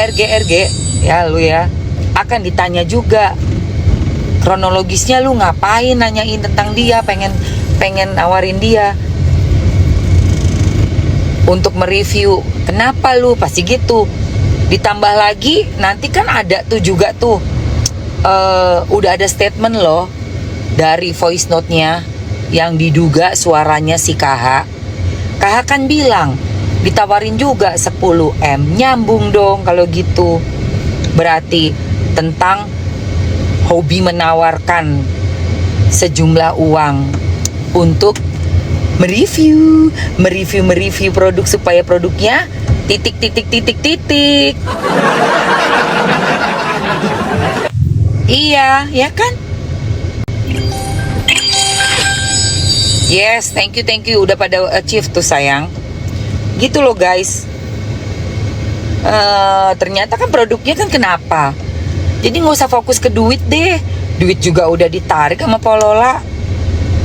RG ya lu ya akan ditanya juga kronologisnya, lu ngapain nanyain tentang dia, pengen nawarin dia untuk mereview, kenapa lu pasti gitu. Ditambah lagi nanti kan ada tuh juga tuh udah ada statement loh dari voice note-nya yang diduga suaranya si KH kan bilang ditawarin juga 10M. Nyambung dong kalau gitu. Berarti tentang hobi menawarkan sejumlah uang untuk mereview produk supaya produknya titik. Iya, ya kan? Yes, thank you udah pada achieve tuh sayang. Gitu loh guys. Ternyata kan produknya kan kenapa? Jadi nggak usah fokus ke duit deh. Duit juga udah ditarik sama Polola.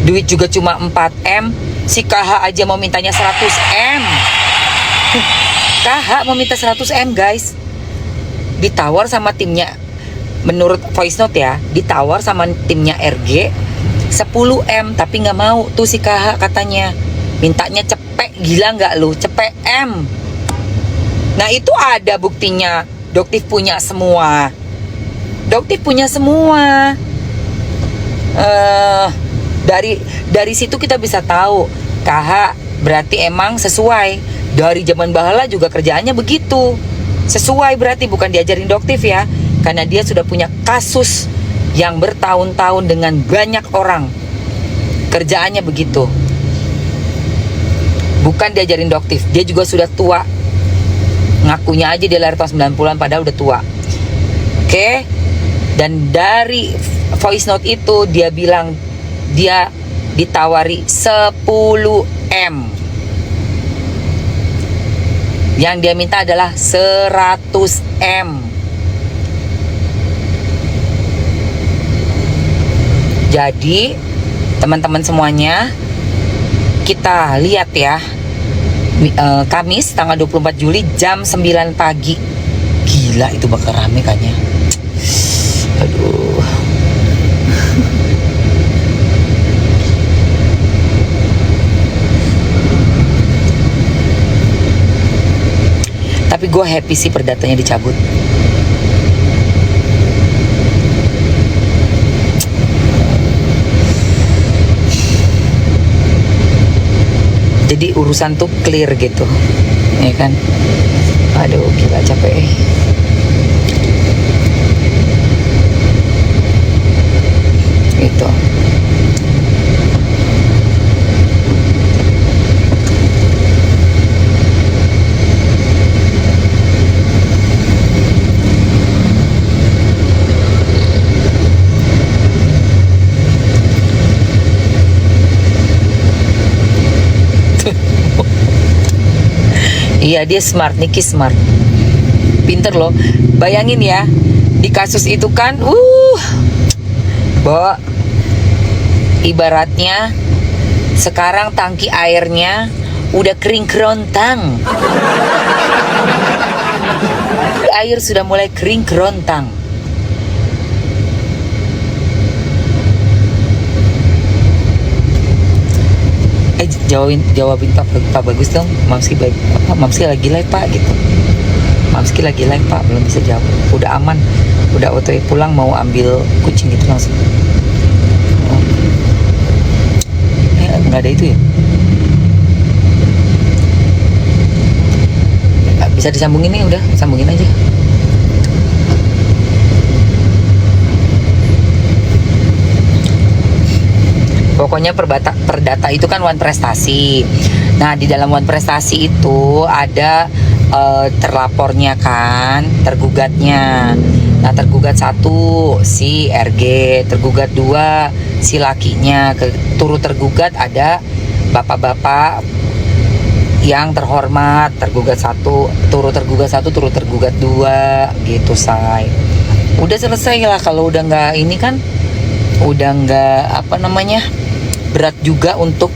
Duit juga cuma 4M. Si KH aja mau mintanya 100M. KH mau minta 100M guys. Ditawar sama timnya. Menurut voice note ya, ditawar sama timnya RG 10M, tapi nggak mau tuh si KH katanya. Mintanya cepet, gila nggak lu? Cepet M. Nah itu ada buktinya. Doktif punya semua. Dari situ kita bisa tahu KH berarti emang sesuai. Dari zaman Bahala juga kerjaannya begitu. Sesuai berarti, bukan diajarin doktif ya. Karena dia sudah punya kasus yang bertahun-tahun dengan banyak orang. Kerjaannya begitu. Bukan diajarin doktif. Dia juga sudah tua. Ngakunya aja dia lahir tahun 90-an padahal udah tua. Oke. Dan dari voice note itu dia bilang dia ditawari 10M. Yang dia minta adalah 100M. Jadi teman-teman semuanya, kita lihat ya, Kamis tanggal 24 Juli jam 9 pagi. Gila itu bakal rame kayaknya. Aduh. Tapi gue happy sih perdatanya dicabut. Jadi urusan tuh clear gitu, ya kan? Aduh, gila capek. Itu. Iya dia smart, Niki smart, pinter loh. Bayangin ya, di kasus itu kan, Bo, ibaratnya sekarang tangki airnya udah kering kerontang. Air sudah mulai kering kerontang. Jawabin Pak Bagus dong. Mamski lagi live Pak gitu. Mamski lagi live Pak, belum bisa jawab. Udah aman, udah OTW pulang mau ambil kucing gitu langsung. Nggak ada itu ya. Bisa disambungin nih, udah sambungin aja. Pokoknya perdata itu kan one prestasi. Nah di dalam one prestasi itu ada terlapornya kan, tergugatnya. Nah tergugat 1 si RG, tergugat 2 si lakinya. Turut tergugat ada bapak-bapak yang terhormat. Tergugat 1, turut tergugat 1, turut tergugat 2 gitu say. Udah selesai lah. Kalau udah nggak ini kan, udah nggak berat juga untuk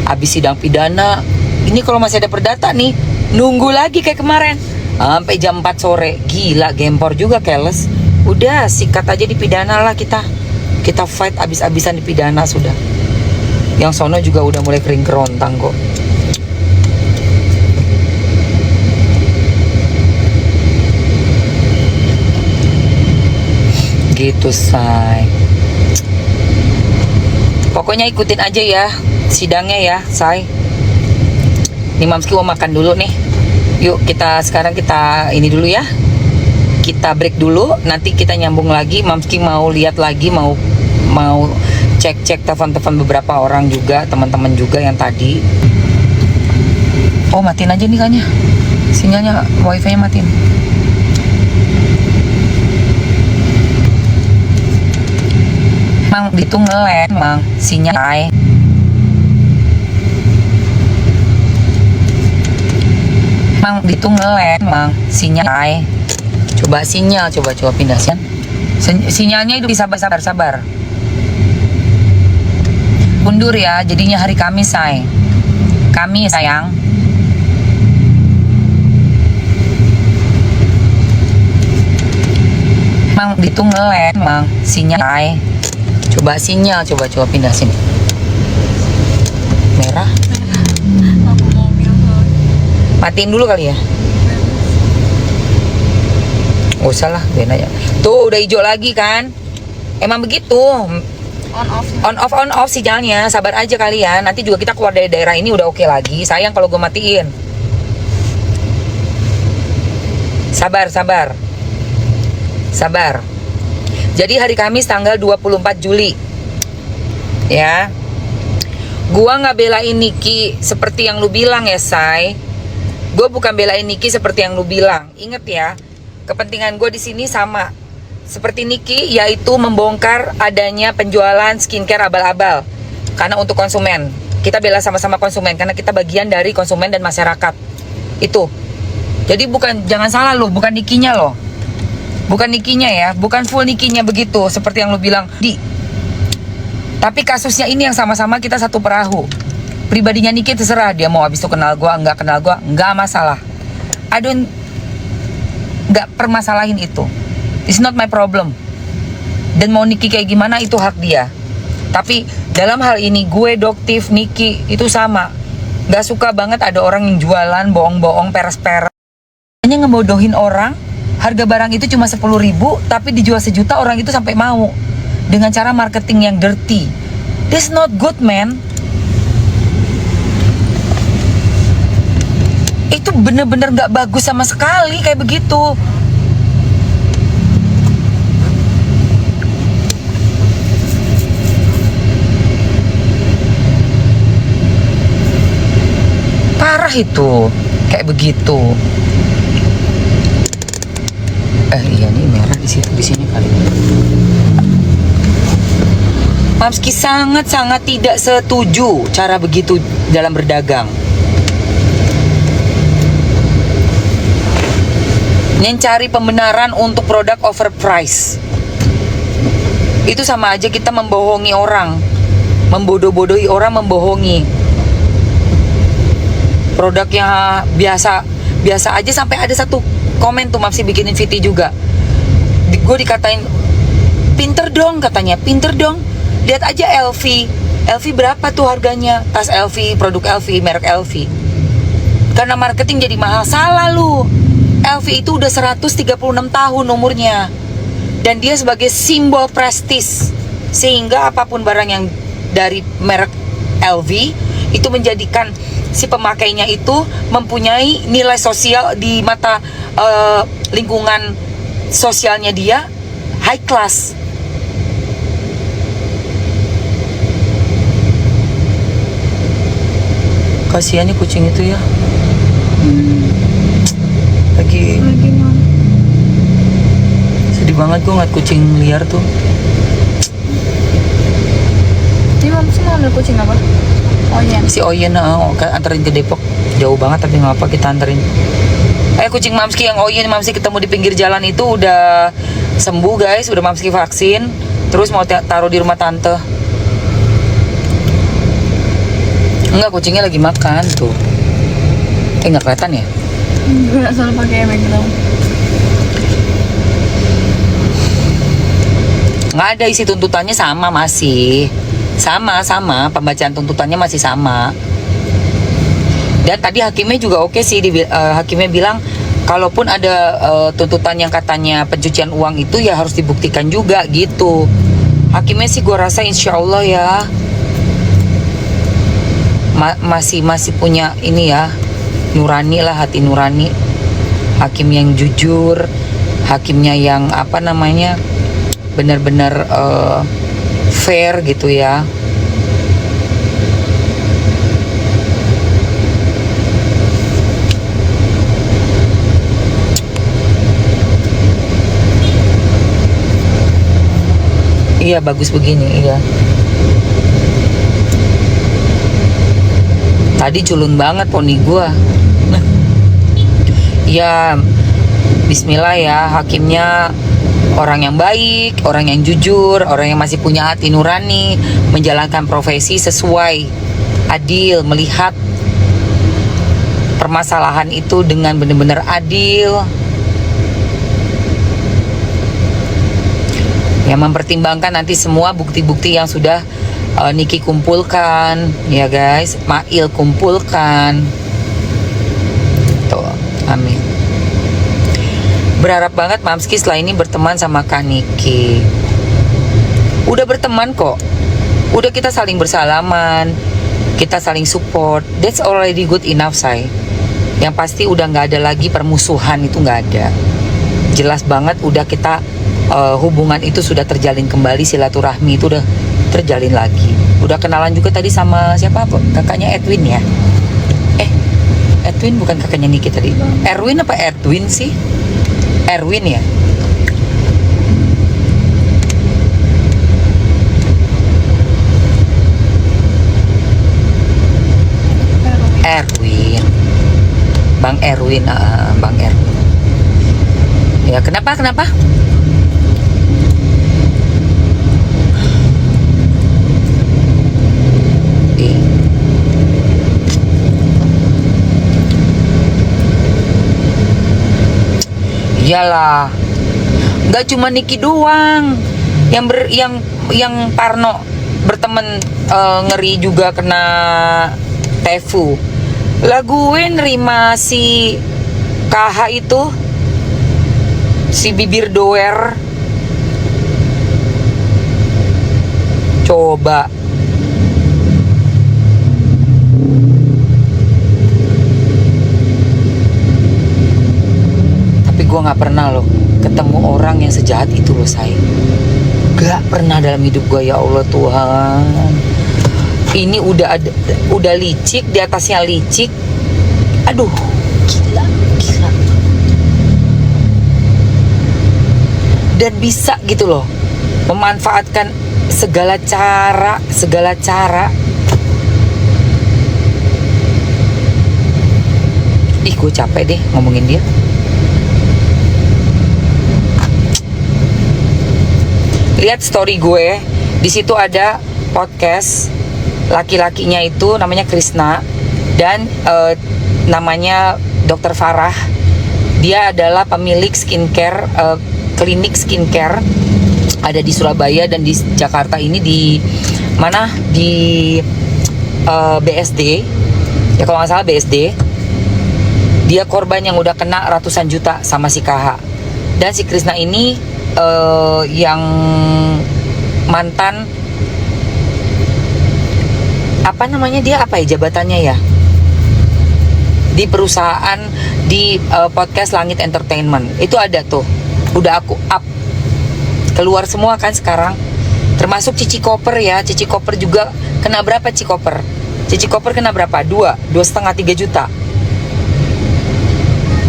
habis sidang pidana. Ini kalau masih ada perdata nih, nunggu lagi kayak kemarin. sampai jam 4 sore. Gila, gempor juga, keles. Udah, sikat aja dipidana lah kita. Kita fight abis-abisan dipidana sudah. Yang sono juga udah mulai kering kerontang kok. Gitu, say. Pokoknya ikutin aja ya sidangnya ya, say. Nih Mamski mau makan dulu nih. Yuk sekarang kita ini dulu ya. Kita break dulu, nanti kita nyambung lagi. Mamski mau lihat lagi, mau cek telepon beberapa orang juga, teman-teman juga yang tadi. Oh, matiin aja nih kayaknya. Sinyalnya wifi-nya matiin. Mang itu ngelag, Mang. Sinyal. Mang itu ngelag, Mang. Sinyal. Coba sinyal, coba pindah sinyalnya itu bisa sabar. Mundur ya, jadinya hari Kamis, say. Kamis, sayang. Mang itu ngelag, Mang. Sinyal. Coba sinyal, coba pindah sini. Merah. Aku mobil tuh. Matiin dulu kali ya. Gak usah lah, biarin aja. Tuh udah hijau lagi kan. Emang begitu. On off sinyalnya. Sabar aja kalian. Nanti juga kita keluar dari daerah ini udah oke lagi. Sayang kalau gue matiin. Sabar. Jadi hari Kamis tanggal 24 Juli. Ya. Gua nggak belain Niki seperti yang lu bilang ya, Say. Gue bukan belain Niki seperti yang lu bilang. Ingat ya, kepentingan gue di sini sama seperti Niki, yaitu membongkar adanya penjualan skincare abal-abal. Karena untuk konsumen, kita bela sama-sama konsumen karena kita bagian dari konsumen dan masyarakat. Itu. Jadi jangan salah loh, bukan Nikinya loh. Bukan Nikinya ya, bukan full Nikinya begitu seperti yang lu bilang. Tapi kasusnya ini yang sama-sama kita satu perahu. Pribadinya Niki terserah dia mau habis itu kenal gua, enggak kenal gua, enggak masalah. Enggak permasalahin itu. It's not my problem. Dan mau Niki kayak gimana itu hak dia. Tapi dalam hal ini gue Doktif, Niki itu sama. Enggak suka banget ada orang yang jualan bohong-bohong, peres-peres. Hanya ngebodohin orang. Harga barang itu cuma 10.000, tapi dijual 1 juta, orang itu sampai mau. Dengan cara marketing yang dirty. That's not good, man. Itu bener-bener gak bagus sama sekali kayak begitu. Parah itu, kayak begitu. Iya nih merah di sini kali. Mamski sangat-sangat tidak setuju cara begitu dalam berdagang. Mencari pembenaran untuk produk overprice. Itu sama aja kita membohongi orang, membodoh-bodohi orang, membohongi. Produknya biasa aja sampai ada satu komen tuh Mamsi bikinin VT juga. Gue dikatain pinter dong katanya, pinter dong. Lihat aja LV berapa tuh harganya? Tas LV, produk LV, merek LV. Karena marketing jadi mahal. Salah lu. LV itu udah 136 tahun umurnya. Dan dia sebagai simbol prestis. Sehingga apapun barang yang dari merek LV itu menjadikan si pemakainya itu mempunyai nilai sosial di mata lingkungan sosialnya dia high class. Kasihannya kucing itu ya. Lagi sedih banget gue ngeliat kucing liar tuh. Ini Mamsi mau ambil kucing apa? Oyen. Si Oyen anterin ke Depok. Jauh banget tapi nggak apa kita anterin. Kucing Mamski yang Oyen Mamski ketemu di pinggir jalan itu udah sembuh guys, udah Mamski vaksin. Terus mau taruh di rumah tante. Enggak, kucingnya lagi makan tuh. Nggak kelihatan ya? Gue gak selalu pakai background. Nggak ada, isi tuntutannya sama, masih sama pembacaan tuntutannya masih sama. Dan tadi hakimnya juga oke sih, hakimnya bilang kalaupun ada tuntutan yang katanya pencucian uang itu ya harus dibuktikan juga gitu. Hakimnya sih gue rasa insya Allah ya masih punya ini ya, nurani lah, hati nurani. Hakim yang jujur, hakimnya yang apa namanya benar-benar fair gitu ya. Iya bagus begini, iya. Tadi culun banget poni gua. Ya bismillah ya, hakimnya orang yang baik, orang yang jujur, orang yang masih punya hati nurani, menjalankan profesi sesuai, adil, melihat permasalahan itu dengan benar-benar adil. Yang mempertimbangkan nanti semua bukti-bukti yang sudah Niki kumpulkan, ya guys, Mail kumpulkan. Tuh, amin. Berharap banget Mamski setelah ini berteman sama Kak Niki. Udah berteman kok. Udah kita saling bersalaman, kita saling support. That's already good enough, say. Yang pasti udah nggak ada lagi permusuhan, itu nggak ada. Jelas banget udah kita hubungan itu sudah terjalin kembali, silaturahmi itu udah terjalin lagi. Udah kenalan juga tadi sama siapa, kakaknya Edwin ya? Edwin bukan kakaknya Niki tadi. Erwin apa Edwin sih? Erwin ya? Erwin. Bang Erwin, Bang Erwin. Ya, kenapa? Iyalah, nggak cuma Niki doang yang Parno berteman, ngeri juga kena tefu. Lah gue nerima si KH itu, si bibir doer. Coba. Gue nggak pernah loh ketemu orang yang sejahat itu loh, saya gak pernah dalam hidup gue, ya Allah Tuhan. Ini udah licik, di atasnya licik. Aduh, gila. Dan bisa gitu loh memanfaatkan segala cara. Ih, gue capek deh ngomongin dia. Lihat story gue, di situ ada podcast laki-lakinya itu namanya Krisna dan namanya Dr. Farah. Dia adalah pemilik skincare, klinik skincare, ada di Surabaya dan di Jakarta ini di mana, di BSD ya kalau nggak salah, BSD. Dia korban yang udah kena ratusan juta sama si KH. Dan si Krisna ini yang mantan apa namanya, dia apa ya jabatannya ya di perusahaan, di podcast Langit Entertainment itu ada tuh, udah aku up keluar semua kan sekarang, termasuk Cici Koper ya. Cici Koper juga kena berapa? Cici Koper kena berapa? 2,5 3 juta.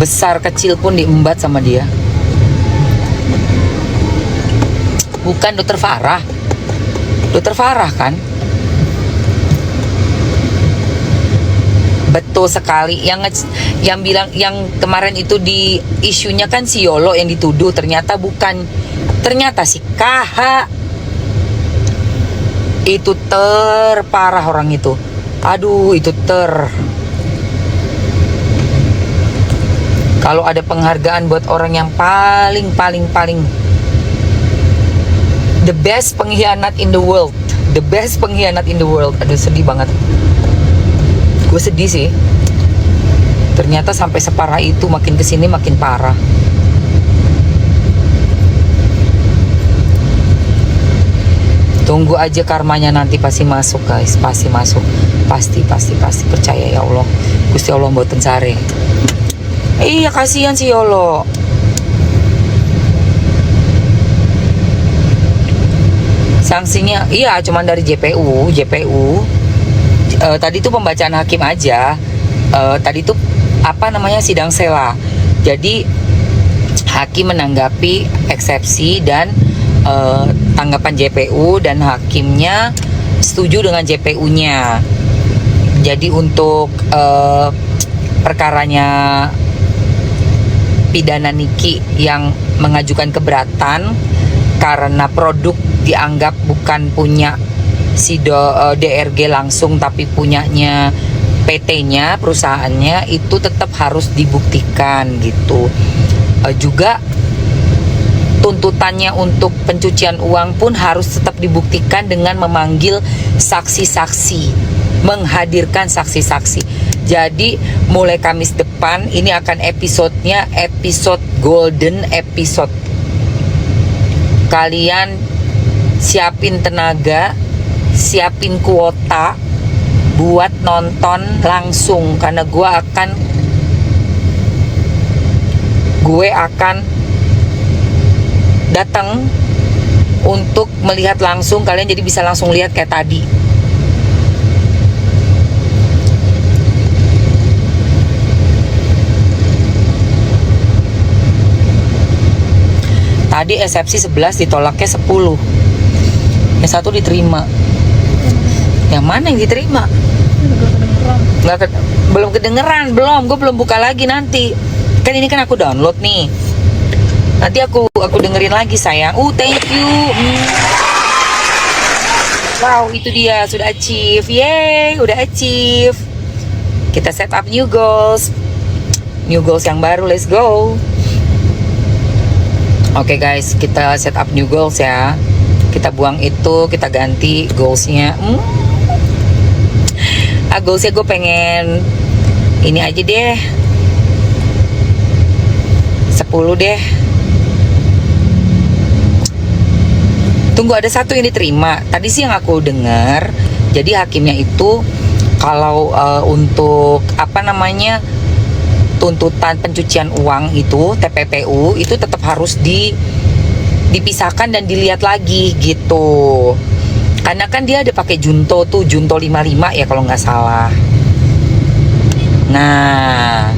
Besar kecil pun diembat sama dia. Bukan Dokter Farah. Dokter Farah kan? Betul sekali. Yang bilang, yang kemarin itu di isunya kan si Yolo yang dituduh, ternyata bukan. Ternyata si KH. Itu terparah orang itu. Aduh, itu Kalau ada penghargaan buat orang yang paling the best pengkhianat in the world, the best pengkhianat in the world. Aduh, sedih banget. Gue sedih sih. Ternyata sampai separah itu, makin kesini makin parah. Tunggu aja karmanya, nanti pasti masuk guys, pasti masuk, pasti percaya ya Allah. Gusti Allah mboten sare. Iya, kasihan si Yolo. Sanksinya iya cuman dari JPU. Tadi tuh pembacaan hakim aja. Tadi tuh apa namanya, sidang sela. Jadi hakim menanggapi eksepsi dan tanggapan JPU, dan hakimnya setuju dengan JPU-nya. Jadi untuk perkaranya pidana Niki yang mengajukan keberatan karena produk dianggap bukan punya si DRG langsung, tapi punyanya PT-nya, perusahaannya, itu tetap harus dibuktikan gitu. Juga tuntutannya untuk pencucian uang pun harus tetap dibuktikan dengan memanggil saksi-saksi, menghadirkan saksi-saksi. Jadi mulai Kamis depan ini akan episodenya episode golden episode. Kalian siapin tenaga, siapin kuota buat nonton langsung, karena gue akan datang untuk melihat langsung. Kalian jadi bisa langsung lihat kayak tadi. Tadi eksepsi 11 ditolaknya 10. Yang satu diterima. Yang mana yang diterima? Belum kedengeran, gue belum buka lagi nanti. Kan ini kan aku download nih. Nanti aku dengerin lagi sayang. Thank you. Wow, itu dia sudah achieve. Yeay, udah achieve. Kita set up new goals. New goals yang baru, let's go. Oke guys, kita set up new goals ya. Kita buang itu, kita ganti goalsnya. Goalsnya gue pengen ini aja deh, 10 deh. Tunggu, ada satu yang diterima. Tadi sih yang aku dengar, jadi hakimnya itu kalau untuk apa namanya, tuntutan pencucian uang itu TPPU itu tetap harus dipisahkan dan dilihat lagi gitu. Karena kan dia ada pakai junto 55 ya kalau nggak salah. Nah,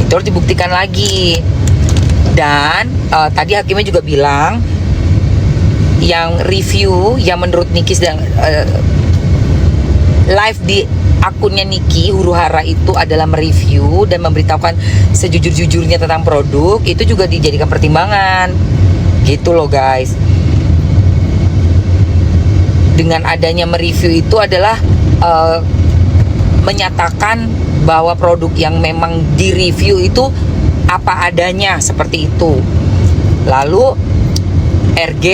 itu harus dibuktikan lagi. Dan tadi hakimnya juga bilang yang review yang menurut Niki sedang live di akunnya Niki Huru Hara itu adalah mereview dan memberitahukan sejujur-jujurnya tentang produk, itu juga dijadikan pertimbangan gitu loh guys. Dengan adanya mereview itu adalah menyatakan bahwa produk yang memang direview itu apa adanya, seperti itu. Lalu RG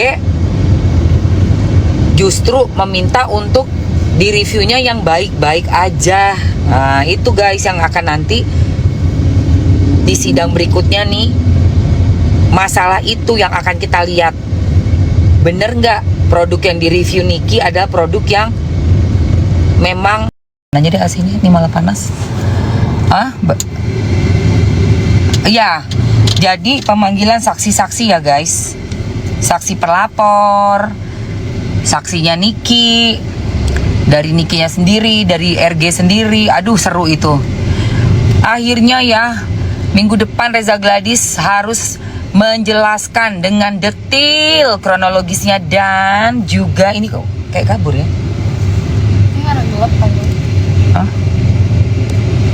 justru meminta untuk di reviewnya yang baik-baik aja. Nah itu guys yang akan nanti di sidang berikutnya nih, masalah itu yang akan kita lihat. Bener nggak produk yang di review Niki adalah produk yang memang nanya deh aslinya, ini malah panas. Ya, jadi pemanggilan saksi-saksi ya guys. Saksi pelapor, saksinya Niki, dari Nikinya sendiri, dari RG sendiri. Aduh seru itu. Akhirnya ya, minggu depan Reza Gladys harus menjelaskan dengan detail kronologisnya, dan juga ini kok kayak kabur ya. Ini anak gelap kan?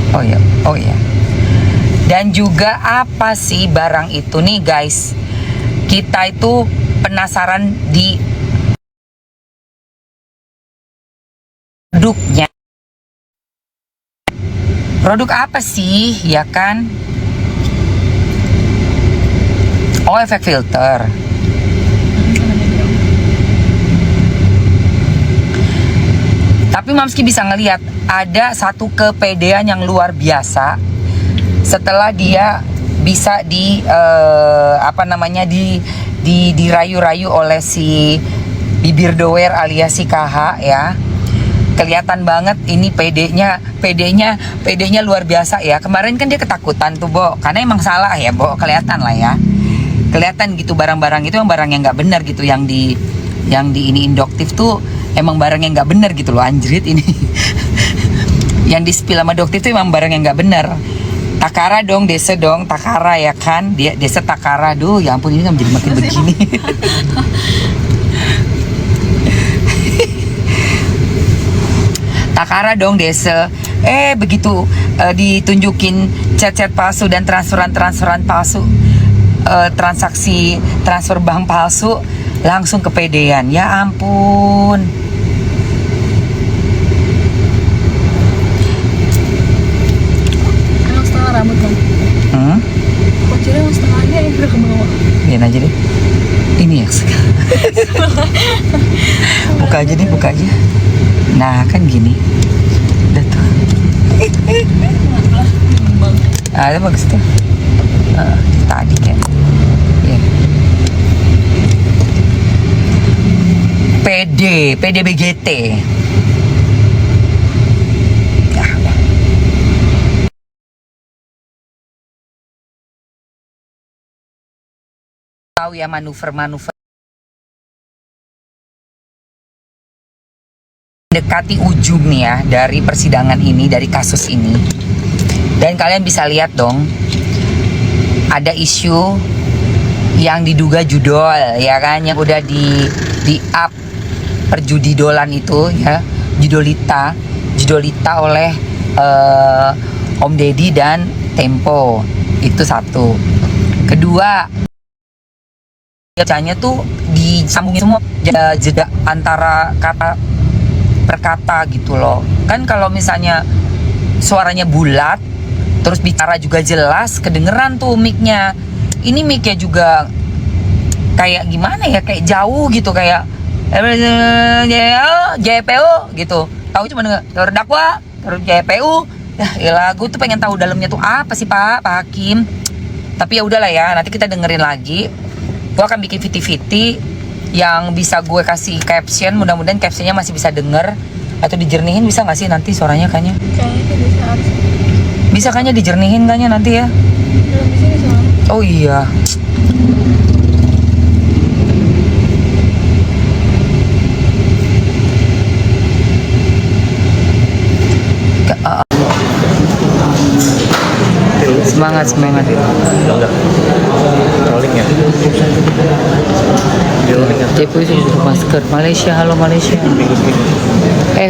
Oh iya. Dan juga apa sih barang itu nih guys. Kita itu penasaran di produknya. Produk apa sih, ya kan? Oh, efek filter. Tapi Mamski bisa ngelihat ada satu kepedean yang luar biasa setelah dia bisa dirayu-rayu oleh si bibir doer alias si KH ya. Kelihatan banget ini pedenya luar biasa ya. Kemarin kan dia ketakutan tuh, Bo, karena emang salah ya, Bo, kelihatan lah ya. Kelihatan gitu barang-barang itu yang barang yang nggak benar gitu, yang di ini induktif tuh emang barang yang nggak benar gitu loh, anjrit ini. Yang di spill sama doktif tuh emang barang yang nggak benar. Takara dong, Desa dong, Takara ya kan, dia Desa Takara, duh ya ampun ini kan menjadi makin begini. Takara dong, Desa. Begitu ditunjukin chat-chat palsu dan transferan palsu, transaksi transfer bank palsu, langsung kepedean. Ya ampun. Emang setengah rambut dong. Kucirnya yang setengahnya yang udah ke bawah. Biarin aja deh. Ini yang sekarang. Buka aja deh, buka aja. Nah kan gini. Udah tuh. Itu bagus tuh. Tadi kan. Ya. PDBGT. Ya, udah. Tahu ya manuver-manuver mendekati ujung nih ya dari persidangan ini, dari kasus ini. Dan kalian bisa lihat dong, ada isu yang diduga judol ya kan, yang udah di up perjudidolan itu ya, judolita oleh Om Deddy dan Tempo. Itu satu. Kedua, bacanya tuh disambungin semua jeda antara kata perkata gitu loh. Kan kalau misalnya suaranya bulat terus bicara juga jelas, kedengeran tuh mic-nya. Ini mic-nya juga kayak gimana ya, kayak jauh gitu, kayak JPU gitu. Tahu cuma terdakwa, terus JPU. Ya gue tuh pengen tahu dalamnya tuh apa sih Pak Hakim. Tapi ya udahlah ya, nanti kita dengerin lagi. Gue akan bikin viti-viti yang bisa gue kasih caption, mudah-mudahan captionnya masih bisa denger atau dijernihin. Bisa nggak sih nanti suaranya kayaknya? Kayaknya bisa harus. Bisa kayaknya dijernihin kayaknya nanti ya. Belum bisa nih soalnya. Oh iya. Semangat. Enggak. Rolling ya. JPU sudah tutup masker. Malaysia, halo Malaysia.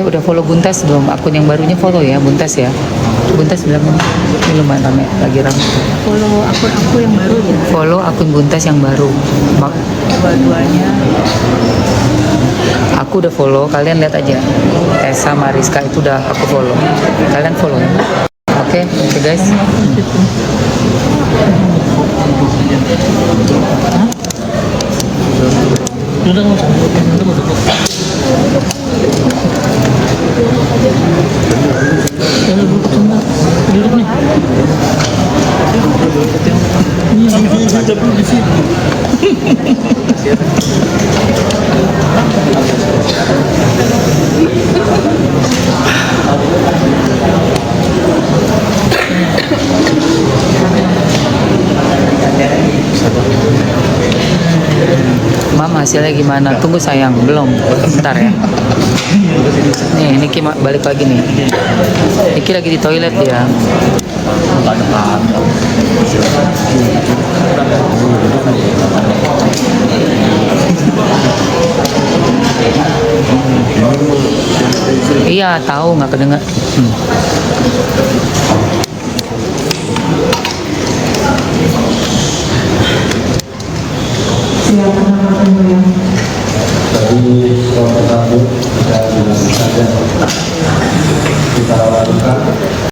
Udah follow Buntas belum? Akun yang barunya follow ya, Buntas ya. Buntas bilang ini lumayan rame, lagi rame. Follow akun aku yang baru ya. Follow akun Buntas yang baru. Dua-duanya. Aku udah follow, kalian lihat aja. Tessa Mariska itu udah aku follow. Kalian follow ya. Oke guys. Mama hasilnya gimana? Tunggu sayang, belum. Bentar ya. Nih, Niki balik lagi nih. Niki lagi di toilet ya.